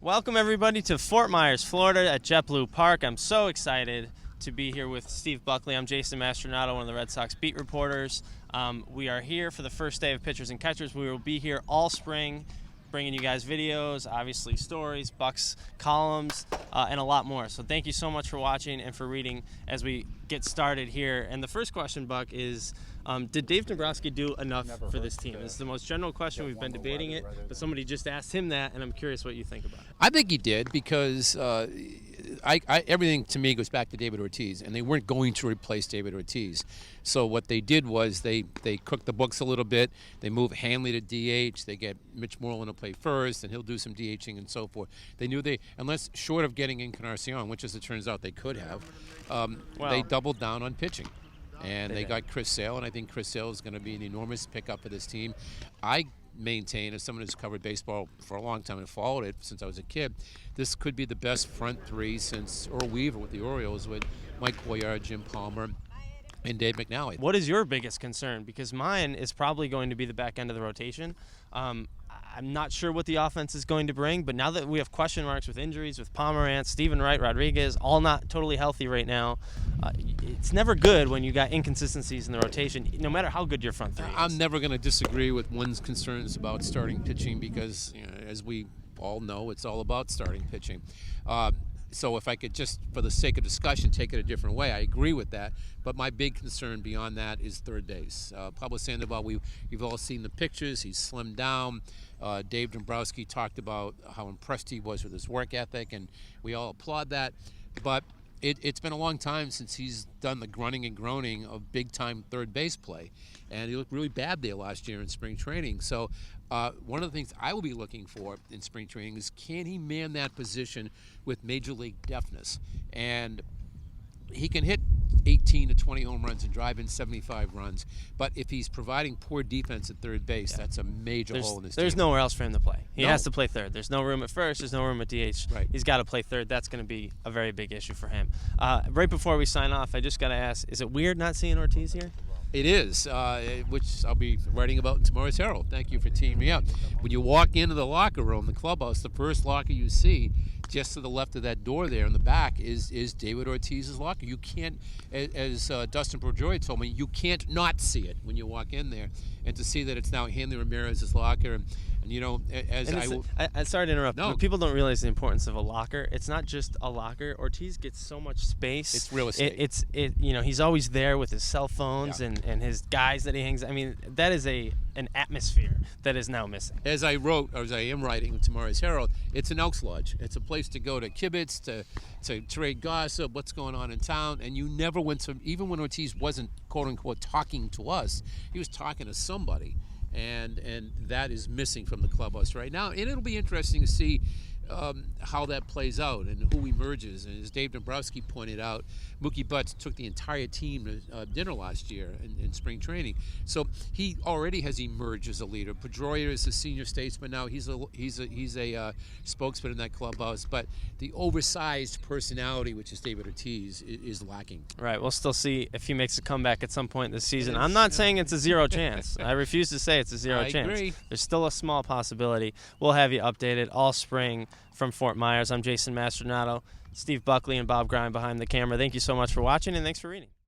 Welcome, everybody, to Fort Myers, Florida at JetBlue Park. I'm so excited to be here with Steve Buckley. I'm Jason Mastronato, one of the Red Sox beat reporters. We are here for the first day of Pitchers and Catchers. We will be here all spring, bringing you guys videos, obviously stories, Bucks columns, and a lot more. So thank you so much for watching and for reading as we get started here. And the first question, Buck, is did Dave Dombrowski do enough for this team? It's the most general question. We've been debating it, but somebody just asked him that, and I'm curious what you think about it. I think he did because everything to me goes back to David Ortiz, and they weren't going to replace David Ortiz. So what they did was they cooked the books a little bit. They moved Hanley to DH. They get Mitch Moreland to play first, and he'll do some DHing and so forth. They knew unless short of getting Encarnacion, which as it turns out they could have, they doubled down on pitching. And they got Chris Sale, and I think Chris Sale is going to be an enormous pickup for this team. I maintain, as someone who's covered baseball for a long time and followed it since I was a kid, this could be the best front three since Earl Weaver with the Orioles, with Mike Cuellar, Jim Palmer, and Dave McNally. What is your biggest concern? Because mine is probably going to be the back end of the rotation. I'm not sure what the offense is going to bring, but now that we have question marks with injuries, with Pomerantz, Stephen Wright, Rodriguez, all not totally healthy right now, it's never good when you got inconsistencies in the rotation, no matter how good your front three is. I'm never going to disagree with one's concerns about starting pitching because, as we all know, it's all about starting pitching. So if I could just, for the sake of discussion, take it a different way, I agree with that. But my big concern beyond that is third base. Pablo Sandoval, we've all seen the pictures. He's slimmed down. Dave Dombrowski talked about how impressed he was with his work ethic, and we all applaud that. But it's been a long time since he's done the grunting and groaning of big-time third base play. And he looked really bad there last year in spring training. So one of the things I will be looking for in spring training is, can he man that position with major league deftness? And he can hit 18 to 20 home runs and drive in 75 runs. But if he's providing poor defense at third base, that's a major hole in his team. There's nowhere else for him to play. He has to play third. There's no room at first. There's no room at DH. Right. He's got to play third. That's going to be a very big issue for him. Right before we sign off, I just got to ask, is it weird not seeing Ortiz here? It is, which I'll be writing about in tomorrow's Herald. Thank you for teeing me up. When you walk into the locker room, the clubhouse, the first locker you see, just to the left of that door there in the back, is David Ortiz's locker. You can't, as Dustin Pedroia told me, you can't not see it when you walk in there. And to see that it's now Hanley Ramirez's locker, and sorry to interrupt, No. but people don't realize the importance of a locker. It's not just a locker. Ortiz gets so much space. It's real estate. He's always there with his cell phones and his guys that he hangs. I mean, that is an atmosphere that is now missing. As I am writing in tomorrow's Herald, it's an Elks Lodge. It's a place to go to kibitz, to trade gossip, what's going on in town. And you never went to, even when Ortiz wasn't, quote unquote, talking to us, he was talking to somebody. And that is missing from the clubhouse right now. And it'll be interesting to see how that plays out and who emerges. And as Dave Dombrowski pointed out, Mookie Betts took the entire team to dinner last year in spring training. So he already has emerged as a leader. Pedroia is a senior statesman now. He's a spokesman in that clubhouse. But the oversized personality, which is David Ortiz, is lacking. Right. We'll still see if he makes a comeback at some point this season. I'm not saying it's a zero chance. I refuse to say it's a zero chance. I agree. There's still a small possibility. We'll have you updated all spring from Fort Myers. I'm Jason Mastronato, Steve Buckley, and Bob Grime behind the camera. Thank you so much for watching, and thanks for reading.